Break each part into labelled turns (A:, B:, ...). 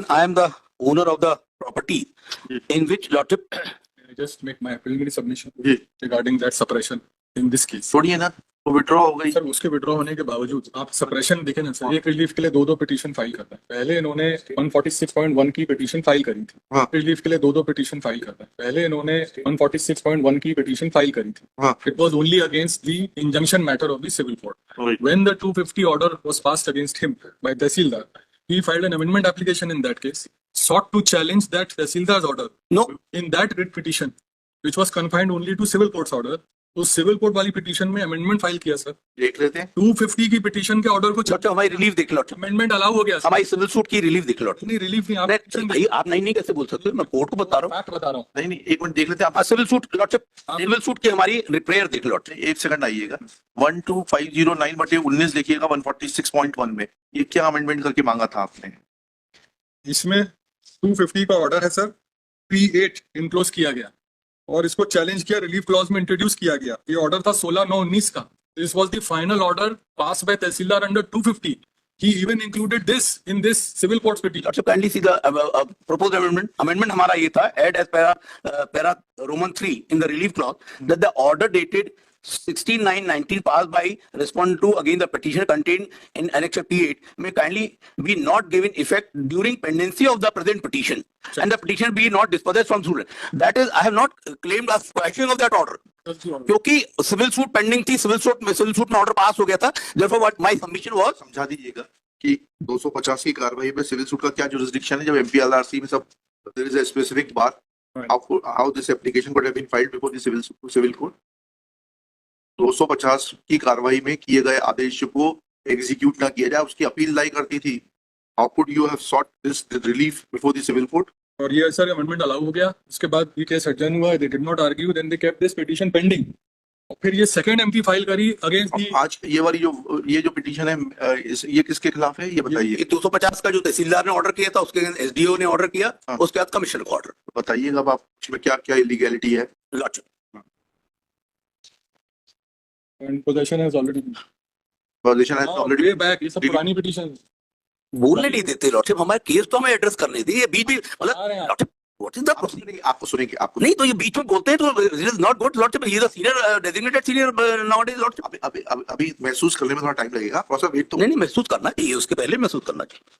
A: I am the owner of the property in which lordship.
B: I just make my preliminary submission
C: ji
B: regarding that suppression in this case.
C: छोड़िए ना, वो withdraw हो गई।
B: Sir उसके withdraw होने के बावजूद आप सप्रेशन देखें ना सर, एक रिलीफ के लिए दो पिटीशन फाइल करता है। पहले इन्होंने 146.1 की पिटीशन फाइल करी थी,
C: हाँ।
B: रिलीफ के लिए दो पिटीशन फाइल करता है। पहले इन्होंने 146.1 की पिटीशन फाइल करी थी,
C: हाँ।
B: It was only against the injunction matter of the civil court. When the 250 order was passed against him by Tehsildar, he filed an amendment application in that case, sought to challenge that Tehsildar's order.
A: No.
B: In that writ petition, which was confined only to civil court's order, तो civil court वाली petition में amendment file किया sir.
C: देख लेते हैं
B: 250 की petition के order को
A: लॉर्डशिप हमारी रिलीफ देख लॉर्डशिप,
B: अमेंडमेंट अलाउ हो गया सर।
A: हमारी सिविल सूट की रिलीफ देख लॉर्डशिप।
B: नहीं रिलीफ नहीं, आप
A: भाई आप नहीं कैसे बोल सकते हो, मैं कोर्ट को बता रहा हूँ।
B: फैक्ट बता रहा हूँ।
C: नहीं नहीं, एक मिनट देख लेते हैं आप।
A: Civil suit lordship, civil suit की हमारी प्रेयर देख लॉर्डशिप।
C: एक सेकंड आइएगा, 12509/19 लिखिएगा 146.1 में, ये क्या अमेंडमेंट करके मांगा था आपने?
B: इसमें 250 का ऑर्डर है सर, P8 इनक्लोज किया गया और इसको चैलेंज किया, रिलीफ क्लॉज में इंट्रोड्यूस किया गया। ये ऑर्डर था 16/9/19 का। This was the final order pass by tehsildar under 250. He even included this in this civil courts petition.
A: Lordship kindly see the proposed amendment हमारा ये था, add as para Roman 3 in the relief clause that the order dated 16/9/19 passed by respondent to against the petition contained in Annex P8 may kindly be not given effect during pendency of the present petition and the petition be not dispossessed from suit. That is, I have not claimed a quashing of that order. क्योंकि civil suit pending थी, civil suit में order pass हो गया था। Therefore, what my submission was,
C: समझा दीजिएगा कि 250 की कार्रवाई में सिविल सूट का क्या जुरिस्डिक्शन है, जब MPLRC में सब there is a specific bar how this application could have been filed before the civil court. 250 की कार्रवाई में किए गए आदेश को एग्जीक्यूट ना किया जाए, उसकी अपील लाई करती थी। How could you have sought this relief before the civil court?
B: और ये सर अमेंडमेंट अलाउ हो गया, उसके बाद ये केस एडजर्न हुआ, they did not argue, then they kept this petition pending. और फिर ये सेकंड MP फाइल करी अगेंस्ट दी।
C: आज ये वाली जो पिटीशन है, ये किसके खिलाफ है ये बताइए।
A: ये 250 का जो तहसीलदार ने ऑर्डर किया था, उसके SDO ने ऑर्डर किया, उसके बाद कमिश्नर का ऑर्डर।
C: बताइएगा अब आप इसमें क्या क्या इलीगैलिटी है।
A: Lordship
B: and position has already
C: position है ऑलरेडी
B: वे बैक, ये सब पुरानी पिटीशन
A: बोलने नहीं देते लॉर्डशिप, हमारे केस तो हमें एड्रेस करने दी। ये बीच में मतलब lordship what is the proceeding,
C: आपको सुनेंगे आपको
A: नहीं तो ये बीच में बोलते हैं तो it is not good lordship. He is a senior designated senior nowadays lordship.
C: अभी महसूस करने में थोड़ा टाइम लगेगा, थोड़ा सा वेट तो।
A: नहीं महसूस करना चाहिए, उसके पहले महसूस करना चाहिए।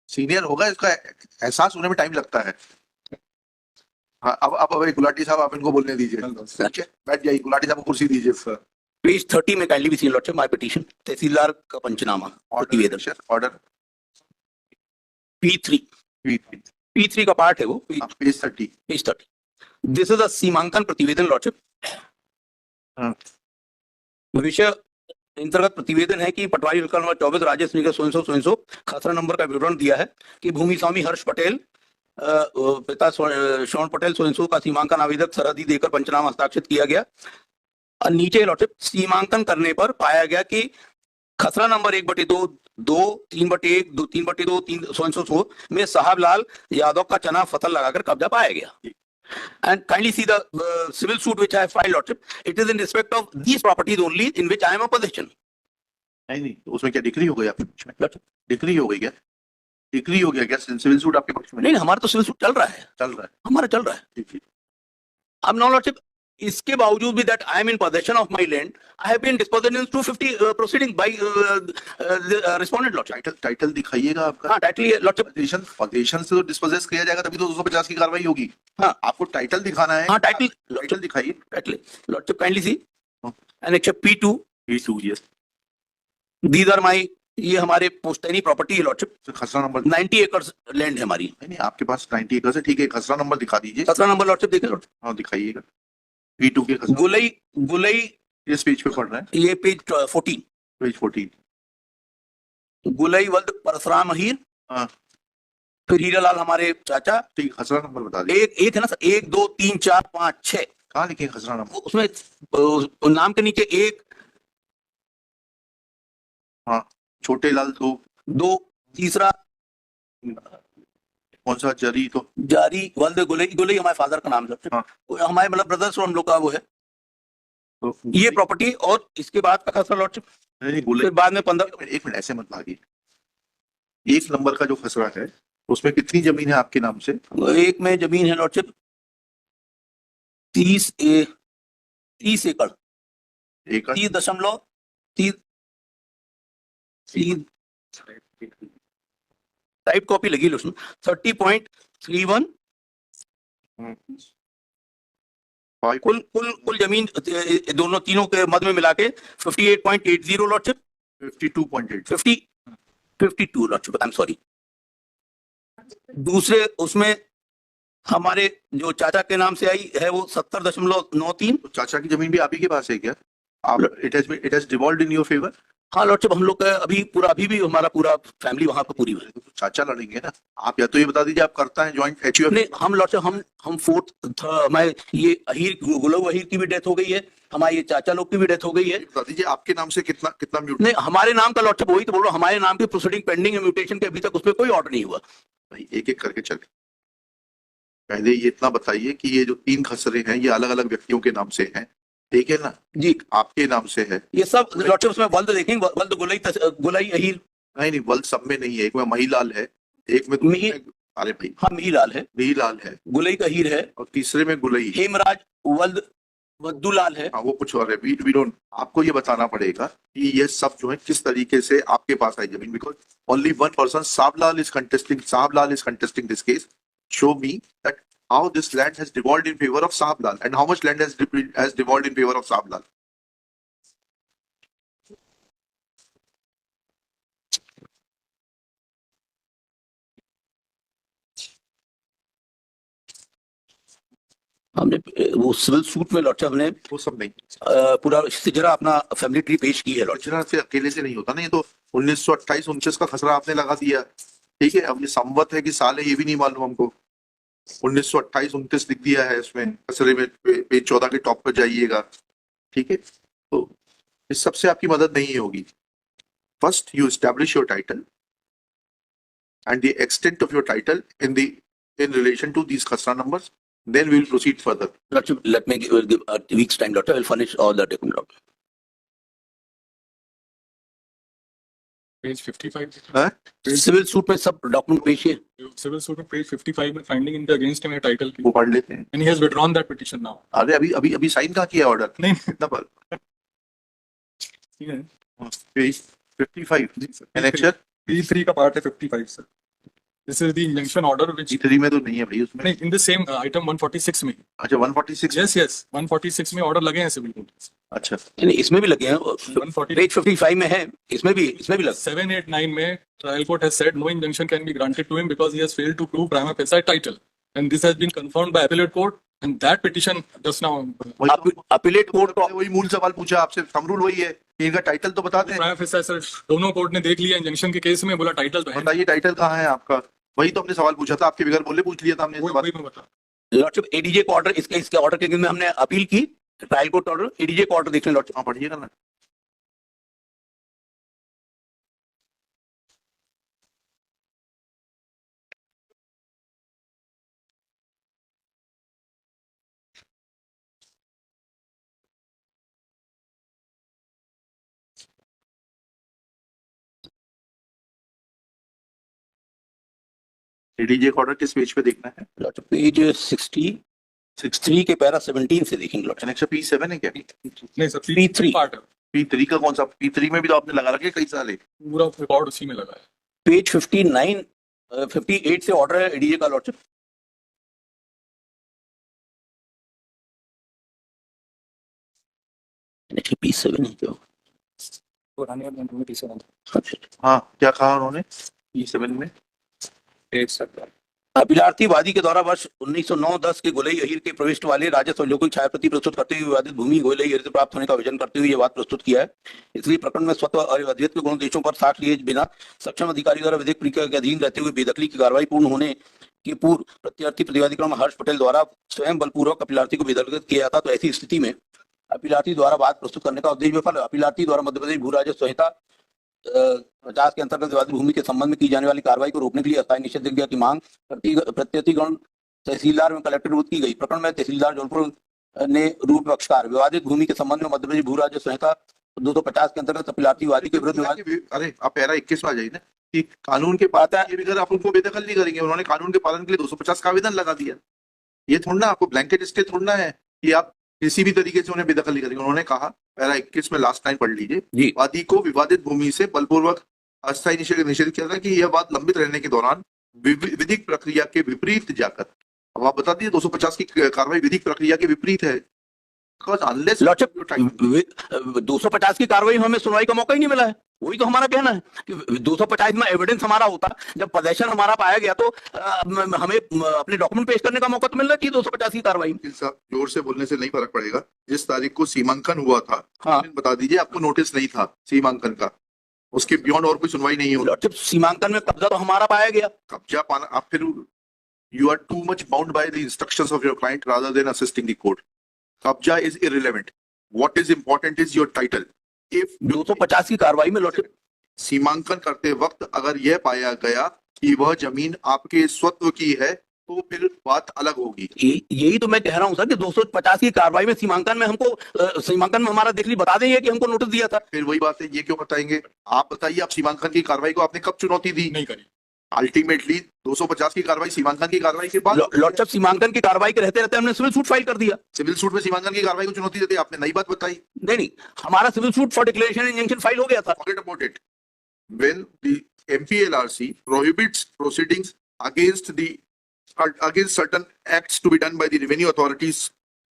C: सीनियर होगा, इसका एहसास होने में टाइम लगता है। हाँ, अब गुलाटी साहब आप इनको बोलने दीजिए। बैठ जाइए, गुलाटी साहब को कुर्सी दीजिए। सर
A: पेज 30 में kindly be seen lordship my petition, tehsildar का पंचनामा प्रतिवेदन
C: ऑर्डर
A: P3 का पार्ट है वो,
C: पेज 30।
A: दिस इज अ सीमांकन प्रतिवेदन लॉर्डशिप। विषय अंतर्गत प्रतिवेदन है कि पटवारी हल्का नंबर 24 राजेश निगम सो खसरा नंबर का विवरण दिया है कि भूमि स्वामी हर्ष पटेल पिता श्रवण पटेल सो का सीमांकन आवेदक सरहदी देकर पंचनामा हस्ताक्षरित किया गया। और नीचे लॉर्डशिप सीमांकन करने पर पाया गया कि खसरा नंबर 1/2, 2, 3/1, 2, 3/2, 3 सो में साहब लाल यादव का चना फसल लगाकर कब्जा पाया गया। And kindly see the civil suit which I have filed, lordship. It is in respect of these properties only in which I am a possession.
C: नहीं तो उसमें क्या डिक्री हो गई आपके पक्ष में? डिक्री हो गई क्या? डिक्री हो गया क्या? सिविल सूट आपके पक्ष में?
A: नहीं हमारा तो सिविल सूट चल रहा है, हमारा चल रहा है। अब नाउ लॉर्डशिप, इसके बावजूद भी that I am in possession of my land, I have been dispossessed in 250 proceedings by respondent lordship.
C: Title दिखाइएगा आपका।
A: हाँ टाइटल ये लॉर्डशिप,
C: पोजीशन से तो डिस्पोजेस किया जाएगा तभी तो 250 की कार्रवाई होगी। हाँ, आपको टाइटल दिखाना है।
A: हाँ टाइटल
C: दिखाइए।
A: Title lordship kindly see annex P2
C: yes,
A: these are my, ये हमारे पुश्तैनी प्रॉपर्टी है लॉर्डशिप।
C: खसरा नंबर
A: 90 एकड़ लैंड है हमारी।
C: नहीं आपके पास 90 एकड़ है, ठीक है। खसरा नंबर दिखा दीजिए।
A: खसरा नंबर लॉर्डशिप देखें लॉर्डशिप।
C: हाँ दिखाइएगा। P2 के खसरा
A: गुलई
C: इस पेज पे पढ़ रहे हैं,
A: ये पेज 14,
C: पेज 14।
A: गुलई वल्द परशुराम अहीर,
C: हाँ
A: फिर हीरालाल हमारे चाचा।
C: ठीक, खसरा नंबर बता दीजिए।
A: एक है ना सर, 1 2 3 4 5 6।
C: कहाँ लिखे खसरा नंबर?
A: उसमें नाम के नीचे 1,
C: हाँ छोटे लाल
A: 2 तीसरा
C: कौन सा? जरी तो
A: जारी वल्द गुलई हमारे फादर का नाम है।
C: हाँ।
A: हमारे मतलब ब्रदर्स और हम लोग का वो है
C: तो
A: ये प्रॉपर्टी। और इसके बाद का खसरा लॉर्डशिप,
C: नहीं
A: फिर बाद में 15।
C: एक मिनट ऐसे मत भागिए। 1 नंबर का जो खसरा है उसमें कितनी जमीन है आपके नाम से?
A: एक में जमीन है लॉर्डशिप 30 एकड़,
C: एकड़
A: 30.3 टाइप कॉपी लगी लो उसमें 30.31 कुल जमीन दोनों तीनों के मध्य में मिला के 58.80 lordship
C: 52.8
A: 52 lordship, I am sorry. दूसरे उसमें हमारे जो चाचा के नाम से आई है वो 70.93।
C: तो चाचा की जमीन भी आप ही के पास है क्या? आप it has devolved in your favour?
A: हाँ लॉर्डशिप, हम लोग का अभी भी हमारा पूरा फैमिली वहां पर पूरी है।
C: तो चाचा लड़ेंगे ना। आप या तो ये बता दीजिए आप करता है ज्वाइंट एचयूएफ?
A: नहीं, हम लॉर्डशिप हम फोर्थ हमारे ये अहीर गुलाब अहीर की भी डेथ हो गई है, हमारे ये चाचा लोग की भी डेथ हो गई है।
C: बता दीजिए आपके नाम से कितना कितना म्यूट?
A: नहीं, हमारे नाम का लॉर्डशिप, वही तो बोल रहा हूं, हमारे नाम की प्रोसीडिंग पेंडिंग है, म्यूटेशन के अभी तक उसमें कोई ऑर्डर नहीं हुआ।
C: भाई एक एक करके चले। पहले ये इतना बताइए कि ये जो 3 खसरे हैं ये अलग अलग व्यक्तियों के नाम से हैं, ठीक है ना?
A: जी,
C: आपके नाम से है?
A: ये सब लॉर्डशिप उसमें वल्द देखेंगे, वल्द गुलाई अहीर।
C: नहीं बल सब में नहीं है। एक में महिलाल है, एक में अरे भाई
A: हाँ मिहीलाल है,
C: महिलाल है,
A: गुलई का हीर है,
C: और तीसरे में गुलई है।
A: हेमराज वल्द वद्दुलाल है।
C: हाँ वो कुछ और है। वी डोंट, आपको ये बताना पड़ेगा कि ये सब जो है किस तरीके से आपके पास आई जमीन, because only one person Sablal is contesting this case. Show me that how this land has devolved in favor of Sablal and how much land has devolved in favor of Sablal.
A: हमने वो सिविल सूट में lordship हमने
C: वो सब नहीं,
A: पूरा जरा अपना फैमिली ट्री पेश की है लॉर्डशिप।
C: गुजरात से अकेले से नहीं होता ना। ये तो 1928-29 का खसरा आपने लगा दिया, ठीक है? अब ये संवत है कि साल है ये भी नहीं मालूम हमको। 1928-29 लिख दिया है इसमें खसरे में, पेज 14 के टॉप पर जाइएगा, ठीक है? तो इस सबसे आपकी मदद नहीं होगी। First you establish your title and the extent of your title in relation to these khasra numbers, then we will proceed further.
A: Lordship, let me give a week's time, Doctor. I will furnish all the document.
B: Page 55.
C: हाँ?
A: Civil suit में सब document पेश है।
B: Civil suit में page 55 में finding in the against him है title की.
C: वो पढ़ लेते हैं।
B: And he has withdrawn that petition now.
C: अरे अभी साइन कहाँ किया ऑर्डर?
B: नहीं
C: कितना पर?
B: ठीक है.
C: पेज 55 annexure
B: P3 का part है 55 sir. This is the injunction order which
C: P3 में तो नहीं है भाई उसमें।
B: नहीं in the same item 146 में.
C: अच्छा 146।
B: Yes 146 में order लगे हैं civil court.
C: अच्छा
A: नहीं, इसमें भी लगे हैं।
B: 140
A: पेज 55 में है, इसमें भी लगे।
B: 789 में trial court has said no injunction can be granted to him because he has failed to prove prima facie title, and this has been confirmed by appellate court, and that petition just now
A: appellate court को
C: वही मूल सवाल पूछा आपसे, thumb rule वही है कि इनका टाइटल तो बता दें।
B: prima facie sir दोनों कोर्ट ने देख लिया इंजंक्शन के केस में, बोला टाइटल तो है।
C: बताइए टाइटल कहाँ है आपका? वही तो हमने सवाल पूछा था, आपके बगैर बोले पूछ लिया था हमने
B: वही
C: सवाल।
B: वही मैं बता।
A: लॉर्डशिप एडीजे को ऑर्डर, इसके ऑर्डर के में हमने अपील की, ट्रायल कोर्ट ऑर्डर, एडीजे को ऑर्डर देख लें लॉर्डशिप।
C: हाँ पढ़िएगा ना। डीजे ऑर्डर किस पेज पे देखना है?
A: लॉर्डशिप पेज 63 के पैरा 17 से देखेंगे लॉर्डशिप।
C: एनेक्सर P7 है क्या?
B: नहीं सर
A: P3
B: पार्ट है,
C: P3 का कौन सा? P3 में भी तो आपने लगा रखे कई सारे।
B: पूरा रिकॉर्ड उसी में लगा है।
A: पेज 58 से ऑर्डर है एडीजे का लॉर्डशिप। P7 है क्या?
C: हाँ क्या कहा उन्होंने P7 में?
A: अपीलार्थी वादी के द्वारा वर्ष 1909-10 के गोलई अहीर के प्रविष्ट वाले राजस्व सहयोगों की छायाप्रति प्रस्तुत करते हुए विवादित भूमि गोलई अहीर से प्राप्त होने का आवेदन करते हुए यह बात प्रस्तुत किया है। इसलिए प्रकरण में स्वतः और अद्वितीय गुणोद्देश्यों पर साक्ष्य लिए बिना सक्षम अधिकारी द्वारा विधिक प्रक्रिया के अधीन रहते हुए बेदखली की कार्रवाई पूर्ण होने के पूर्व प्रत्यार्थी प्रतिवादी क्रम हर्ष पटेल द्वारा स्वयं बलपूर्वक अपीलार्थी को बेदखल किया जाता, तो ऐसी स्थिति में अपीलार्थी द्वारा बात प्रस्तुत करने का उद्देश्य विफल है। अपीलार्थी द्वारा मध्य प्रदेश भू राजस्व संहिता 50 के अंतर्गत विवादित भूमि के संबंध में की जाने वाली कार्रवाई को रोकने के लिए अस्थायी निषेधाज्ञा की मांग प्रत्यर्थिगण तहसीलदार में कलेक्टर विरुद्ध की गई। प्रकरण में तहसीलदार जौनपुर ने रूप पक्षकार विवादित भूमि के संबंध में मध्य प्रदेश भू राजस्व संहिता 250 के अंतर्गत अपीलाती वादी के विरुद्ध विवाद
C: अरे आप पैरा 21 में आ जाइए ना कि कानून के पालन ये भी अगर आप उनको बेदखल नहीं करेंगे, उन्होंने कानून के पालन के लिए 250 का आवेदन लगा दिया। ये थोड़ा ना आपको ब्लैंकेट स्टे थोड़ा है कि आप किसी भी तरीके से उन्हें बेदखल नहीं करेंगे। उन्होंने कहा पैरा 21 में लास्ट टाइम पढ़ लीजिए,
A: जी।
C: वादी को विवादित भूमि से बलपूर्वक अस्थायी निषेध किया था कि यह बात लंबित रहने के दौरान विधिक प्रक्रिया के विपरीत जाकर, अब आप बता दीजिए 250 की कार्रवाई विधिक प्रक्रिया के विपरीत है। Because unless
A: लॉर्डशिप 250 की कार्रवाई में हमें सुनवाई का मौका ही नहीं मिला है। वही तो हमारा कहना है कि 250 में एविडेंस हमारा होता, जब पोजेशन हमारा पाया गया तो हमें अपने डॉक्यूमेंट पेश करने का मौका तो मिलना चाहिए 250 की कार्रवाई में।
C: वकील साहब जोर से बोलने से नहीं फर्क पड़ेगा। जिस तारीख को सीमांकन हुआ था,
A: हाँ।
C: बता दीजिए आपको नोटिस नहीं था सीमांकन का, उसके बियॉन्ड और कोई सुनवाई नहीं होगी।
A: लॉर्डशिप सीमांकन में कब्जा तो हमारा पाया गया।
C: कब्जा पाना आप फिर you are too much bound by the instructions of your client rather than assisting the court. कब्जा is irrelevant, what is important is your title. If
A: 250 की कार्रवाई में लॉर्डशिप
C: सीमांकन करते वक्त अगर यह पाया गया कि वह जमीन आपके स्वत्व की है तो फिर बात अलग होगी।
A: यही तो मैं कह रहा हूं सर कि 250 की कार्रवाई में सीमांकन में हमको सीमांकन में हमारा देखली बता देंगे कि हमको नोटिस दिया था।
C: फिर वही बात है, ये क्यों बताएंगे आप? बताइए आप सीमांकन की कार्रवाई को आपने कब चुनौती दी?
B: नहीं करी।
C: अल्टीमेटली 250 की कार्रवाई सीमांकन की कार्रवाई के बाद
A: लॉर्डशिप सीमांकन की कार्रवाई के रहते रहते हमने सिविल सूट फाइल कर दिया।
C: सिविल सूट में सीमांकन की कार्रवाई को चुनौती देते आपने नई बात बताई।
A: नहीं, हमारा civil suit for declaration injunction file हो गया था।
C: Forget about it. When the MPLRC prohibits proceedings against certain acts to be done by the revenue authorities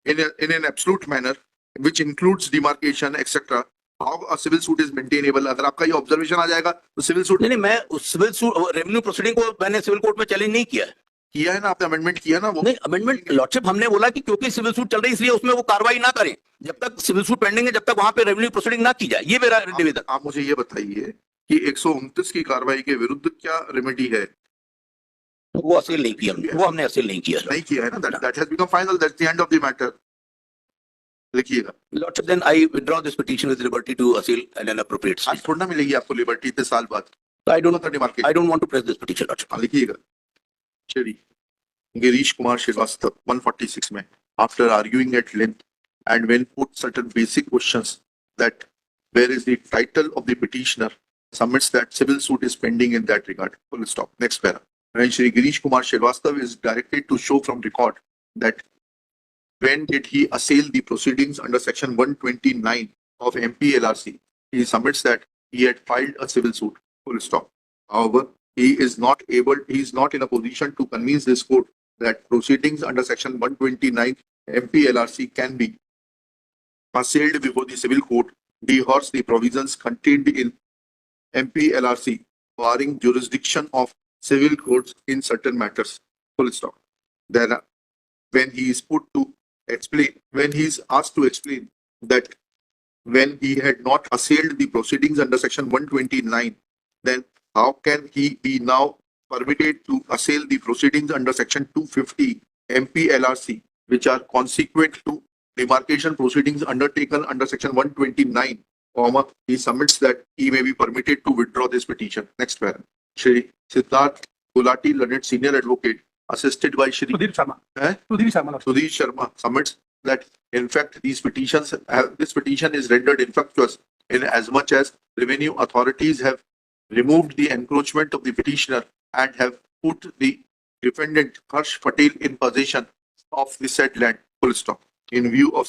C: in an absolute manner, which includes demarcation, etc., how a civil suit is maintainable? अगर आपका ये observation आ जाएगा तो civil suit
A: नहीं, मैं उस civil suit revenue proceeding को मैंने सिविल कोर्ट में चैलेंज नहीं किया है।
C: किया है ना आपने, अमेंडमेंट किया ना वो।
A: नहीं, अमेंडमेंट लॉर्डशिप हमने बोला कि क्योंकि सिविल सूट चल रही है इसलिए उसमें वो कार्रवाई ना करें जब तक सिविल सूट पेंडिंग है, जब तक वहां पे रेवेन्यू प्रोसीडिंग ना की जाए। ये मेरा निवेदन।
C: आप मुझे ये बताइए कि 129 की कार्रवाई के विरुद्ध क्या रेमेडी है?
A: वो असील नहीं किया हमने, वो हमने असील नहीं किया।
C: नहीं किया है ना, that has become final, that's the end of the matter. लिखिएगा।
A: Lordship then I withdraw this petition with liberty to assail and an appropriate
C: आज थोड़ा ना मिलेगी आपको लिबर्टी इतने साल बाद।
A: I don't want to press this petition lordship.
C: लिखिएगा। चलिए, गिरीश कुमार श्रीवास्तव 146 में after arguing at length and when put certain basic questions that where is the title of the petitioner, submits that civil suit is pending in that regard. Full stop. Next para. When Shri Girish Kumar Srivastava is directed to show from record that when did he assail the proceedings under section 129 of MPLRC, he submits that he had filed a civil suit. Full stop. However, he is not in a position to convince this court that proceedings under section 129 MPLRC can be assailed before the civil court, dehors the provisions contained in MPLRC barring jurisdiction of civil courts in certain matters. Full stop. Then, when he is asked to explain that when he had not assailed the proceedings under section 129, then how can he be now permitted to assail the proceedings under section 250 MPLRC, which are consequent to demarcation proceedings undertaken under section 129, he submits that he may be permitted to withdraw this petition. Next paragraph. Shri Siddharth Gulati, learned senior advocate, assisted by Shri
B: Sudhir Sharma submits that in fact this petition is rendered infructuous in as much as revenue authorities have removed the encroachment of the petitioner and have put the defendant Harsh Patel in possession of the said land. Full stop. In view of